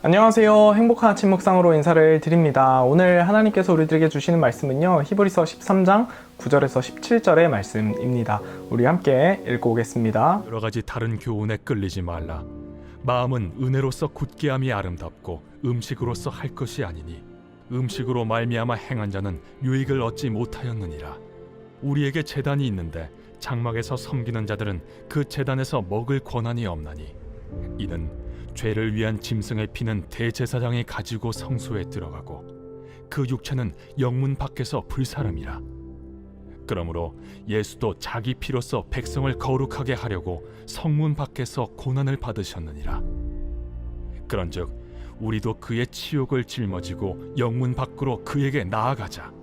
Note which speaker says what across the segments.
Speaker 1: 안녕하세요. 행복한 아침 묵상으로 인사를 드립니다. 오늘 하나님께서 우리들에게 주시는 말씀은요, 히브리서 13장 9절에서 17절의 말씀입니다. 우리 함께 읽고 오겠습니다.
Speaker 2: 여러 가지 다른 교훈에 끌리지 말라. 마음은 은혜로서 굳게함이 아름답고 음식으로서 할 것이 아니니 음식으로 말미암아 행한 자는 유익을 얻지 못하였느니라. 우리에게 제단이 있는데 장막에서 섬기는 자들은 그 제단에서 먹을 권한이 없나니 이는 죄를 위한 짐승의 피는 대제사장이 가지고 성소에 들어가고 그 육체는 영문 밖에서 불사름이라. 그러므로 예수도 자기 피로써 백성을 거룩하게 하려고 성문 밖에서 고난을 받으셨느니라. 그런즉 우리도 그의 치욕을 짊어지고 영문 밖으로 그에게 나아가자.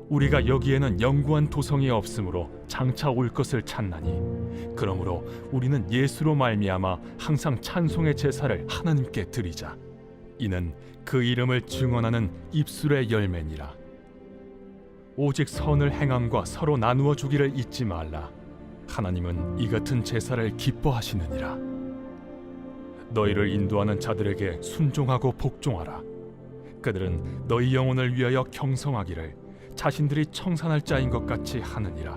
Speaker 2: 우리가 여기에는 영구한 도성이 없으므로 장차 올 것을 찾나니 그러므로 우리는 예수로 말미암아 항상 찬송의 제사를 하나님께 드리자. 이는 그 이름을 증언하는 입술의 열매니라. 오직 선을 행함과 서로 나누어 주기를 잊지 말라. 하나님은 이 같은 제사를 기뻐하시느니라. 너희를 인도하는 자들에게 순종하고 복종하라. 그들은 너희 영혼을 위하여 경성하기를 자신들이 청산할 자인 것 같이 하느니라.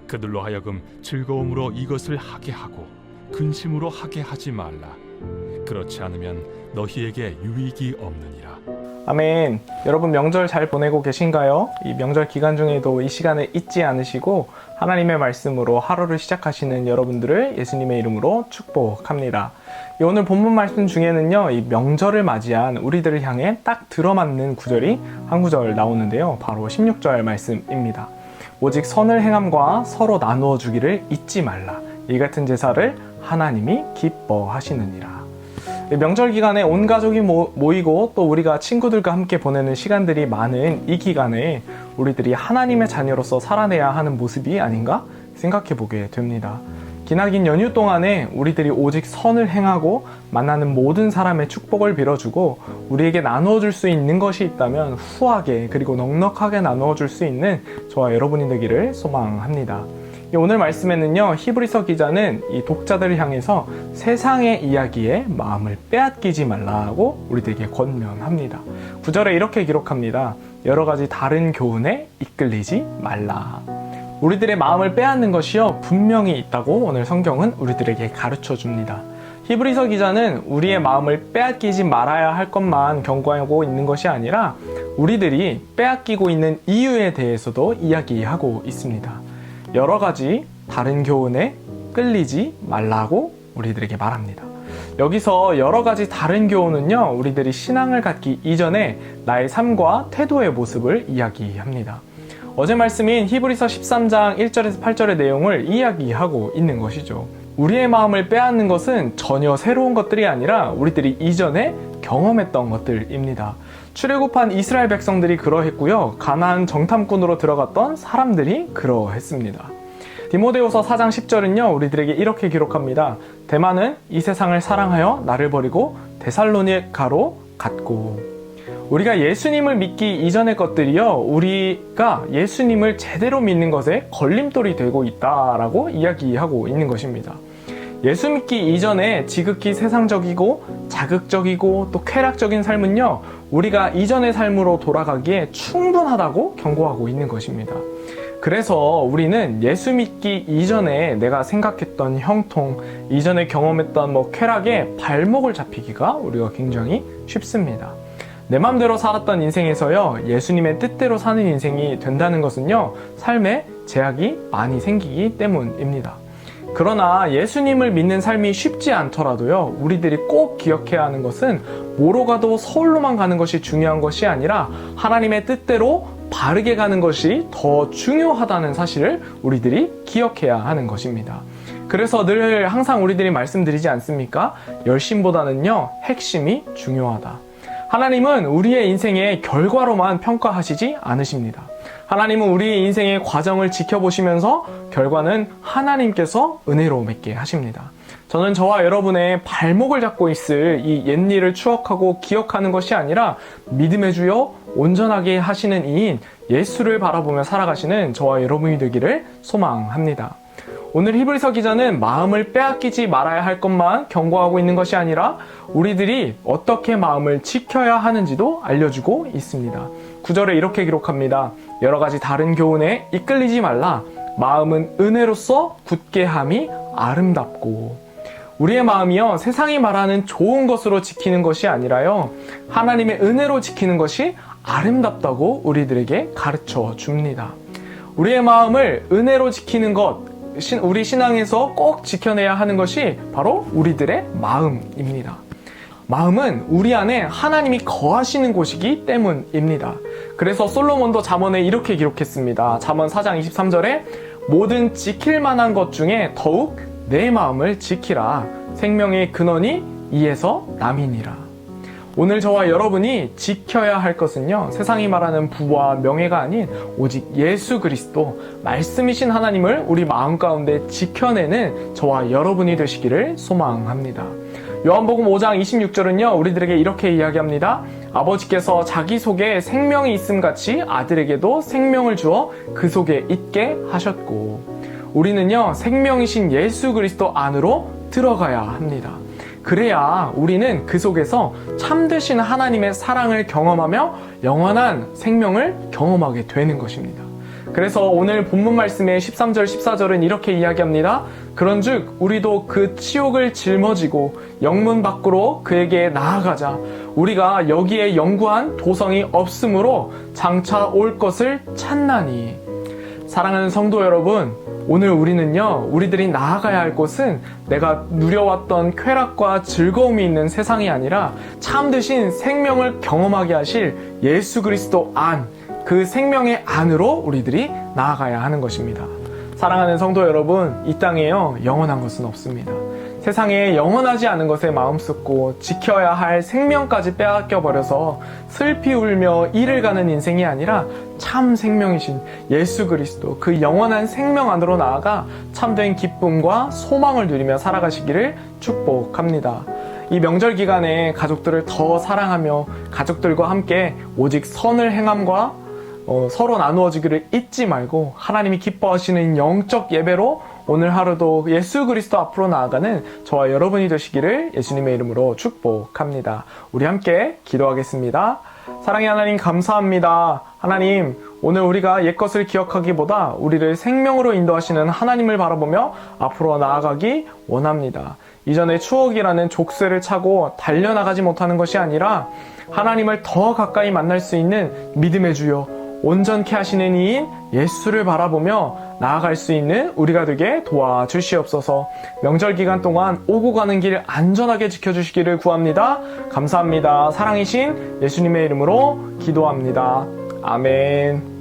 Speaker 2: 그들로 하여금 즐거움으로 이것을 하게 하고 근심으로 하게 하지 말라. 그렇지 않으면 너희에게 유익이 없느니라.
Speaker 1: 아멘. 여러분 명절 잘 보내고 계신가요? 이 명절 기간 중에도 이 시간을 잊지 않으시고 하나님의 말씀으로 하루를 시작하시는 여러분들을 예수님의 이름으로 축복합니다. 오늘 본문 말씀 중에는요, 이 명절을 맞이한 우리들을 향해 딱 들어맞는 구절이 한 구절 나오는데요, 바로 16절 말씀입니다. 오직 선을 행함과 서로 나누어 주기를 잊지 말라. 이 같은 제사를 하나님이 기뻐하시느니라. 명절 기간에 온 가족이 모이고 또 우리가 친구들과 함께 보내는 시간들이 많은 이 기간에 우리들이 하나님의 자녀로서 살아내야 하는 모습이 아닌가 생각해 보게 됩니다. 기나긴 연휴 동안에 우리들이 오직 선을 행하고 만나는 모든 사람의 축복을 빌어주고 우리에게 나누어 줄 수 있는 것이 있다면 후하게 그리고 넉넉하게 나누어 줄 수 있는 저와 여러분이 되기를 소망합니다. 오늘 말씀에는요, 히브리서 기자는 이 독자들을 향해서 세상의 이야기에 마음을 빼앗기지 말라고 우리들에게 권면합니다. 9절에 이렇게 기록합니다. 여러 가지 다른 교훈에 이끌리지 말라. 우리들의 마음을 빼앗는 것이요, 분명히 있다고 오늘 성경은 우리들에게 가르쳐 줍니다. 히브리서 기자는 우리의 마음을 빼앗기지 말아야 할 것만 경고하고 있는 것이 아니라 우리들이 빼앗기고 있는 이유에 대해서도 이야기하고 있습니다. 여러 가지 다른 교훈에 끌리지 말라고 우리들에게 말합니다. 여기서 여러 가지 다른 교훈은요, 우리들이 신앙을 갖기 이전에 나의 삶과 태도의 모습을 이야기합니다. 어제 말씀인 히브리서 13장 1절에서 8절의 내용을 이야기하고 있는 것이죠. 우리의 마음을 빼앗는 것은 전혀 새로운 것들이 아니라 우리들이 이전에 경험했던 것들입니다. 출애굽한 이스라엘 백성들이 그러했고요, 가나안 정탐꾼으로 들어갔던 사람들이 그러했습니다. 디모데후서 4장 10절은요, 우리들에게 이렇게 기록합니다. 대만은 이 세상을 사랑하여 나를 버리고 데살로니가로 갔고. 우리가 예수님을 믿기 이전의 것들이요, 우리가 예수님을 제대로 믿는 것에 걸림돌이 되고 있다라고 이야기하고 있는 것입니다. 예수 믿기 이전에 지극히 세상적이고 자극적이고 또 쾌락적인 삶은요, 우리가 이전의 삶으로 돌아가기에 충분하다고 경고하고 있는 것입니다. 그래서 우리는 예수 믿기 이전에 내가 생각했던 형통, 이전에 경험했던 쾌락에 발목을 잡히기가 우리가 굉장히 쉽습니다. 내 맘대로 살았던 인생에서요, 예수님의 뜻대로 사는 인생이 된다는 것은요, 삶에 제약이 많이 생기기 때문입니다. 그러나 예수님을 믿는 삶이 쉽지 않더라도요, 우리들이 꼭 기억해야 하는 것은 뭐로 가도 서울로만 가는 것이 중요한 것이 아니라 하나님의 뜻대로 바르게 가는 것이 더 중요하다는 사실을 우리들이 기억해야 하는 것입니다. 그래서 늘 항상 우리들이 말씀드리지 않습니까? 열심보다는요, 핵심이 중요하다. 하나님은 우리의 인생의 결과로만 평가하시지 않으십니다. 하나님은 우리의 인생의 과정을 지켜보시면서 결과는 하나님께서 은혜로 맺게 하십니다. 저는 저와 여러분의 발목을 잡고 있을 이 옛일을 추억하고 기억하는 것이 아니라 믿음의 주여 온전하게 하시는 이인 예수를 바라보며 살아가시는 저와 여러분이 되기를 소망합니다. 오늘 히브리서 기자는 마음을 빼앗기지 말아야 할 것만 경고하고 있는 것이 아니라 우리들이 어떻게 마음을 지켜야 하는지도 알려주고 있습니다. 9절에 이렇게 기록합니다. 여러 가지 다른 교훈에 이끌리지 말라. 마음은 은혜로서 굳게 함이 아름답고. 우리의 마음이요, 세상이 말하는 좋은 것으로 지키는 것이 아니라요, 하나님의 은혜로 지키는 것이 아름답다고 우리들에게 가르쳐 줍니다. 우리의 마음을 은혜로 지키는 것, 우리 신앙에서 꼭 지켜내야 하는 것이 바로 우리들의 마음입니다. 마음은 우리 안에 하나님이 거하시는 곳이기 때문입니다. 그래서 솔로몬도 잠언에 이렇게 기록했습니다. 잠언 4장 23절에 모든 지킬 만한 것 중에 더욱 내 마음을 지키라. 생명의 근원이 이에서 남이니라. 오늘 저와 여러분이 지켜야 할 것은요, 세상이 말하는 부와 명예가 아닌 오직 예수 그리스도, 말씀이신 하나님을 우리 마음 가운데 지켜내는 저와 여러분이 되시기를 소망합니다. 요한복음 5장 26절은요, 우리들에게 이렇게 이야기합니다. 아버지께서 자기 속에 생명이 있음 같이 아들에게도 생명을 주어 그 속에 있게 하셨고, 우리는요, 생명이신 예수 그리스도 안으로 들어가야 합니다. 그래야 우리는 그 속에서 참되신 하나님의 사랑을 경험하며 영원한 생명을 경험하게 되는 것입니다. 그래서 오늘 본문 말씀의 13절 14절은 이렇게 이야기합니다. 그런즉 우리도 그 치욕을 짊어지고 영문 밖으로 그에게 나아가자. 우리가 여기에 영구한 도성이 없으므로 장차 올 것을 찾나니. 사랑하는 성도 여러분, 오늘 우리는요, 우리들이 나아가야 할 곳은 내가 누려왔던 쾌락과 즐거움이 있는 세상이 아니라 참되신 생명을 경험하게 하실 예수 그리스도 안, 그 생명의 안으로 우리들이 나아가야 하는 것입니다. 사랑하는 성도 여러분, 이 땅에요, 영원한 것은 없습니다. 세상에 영원하지 않은 것에 마음 쏟고 지켜야 할 생명까지 빼앗겨버려서 슬피 울며 이를 가는 인생이 아니라 참 생명이신 예수 그리스도, 그 영원한 생명 안으로 나아가 참된 기쁨과 소망을 누리며 살아가시기를 축복합니다. 이 명절 기간에 가족들을 더 사랑하며 가족들과 함께 오직 선을 행함과 서로 나누어지기를 잊지 말고 하나님이 기뻐하시는 영적 예배로 오늘 하루도 예수 그리스도 앞으로 나아가는 저와 여러분이 되시기를 예수님의 이름으로 축복합니다. 우리 함께 기도하겠습니다. 사랑의 하나님, 감사합니다. 하나님, 오늘 우리가 옛것을 기억하기보다 우리를 생명으로 인도하시는 하나님을 바라보며 앞으로 나아가기 원합니다. 이전의 추억이라는 족쇄를 차고 달려나가지 못하는 것이 아니라 하나님을 더 가까이 만날 수 있는 믿음의 주여, 온전케 하시는 이인 예수를 바라보며 나아갈 수 있는 우리가 되게 도와주시옵소서. 명절 기간 동안 오고 가는 길 안전하게 지켜주시기를 구합니다. 감사합니다. 사랑이신 예수님의 이름으로 기도합니다. 아멘.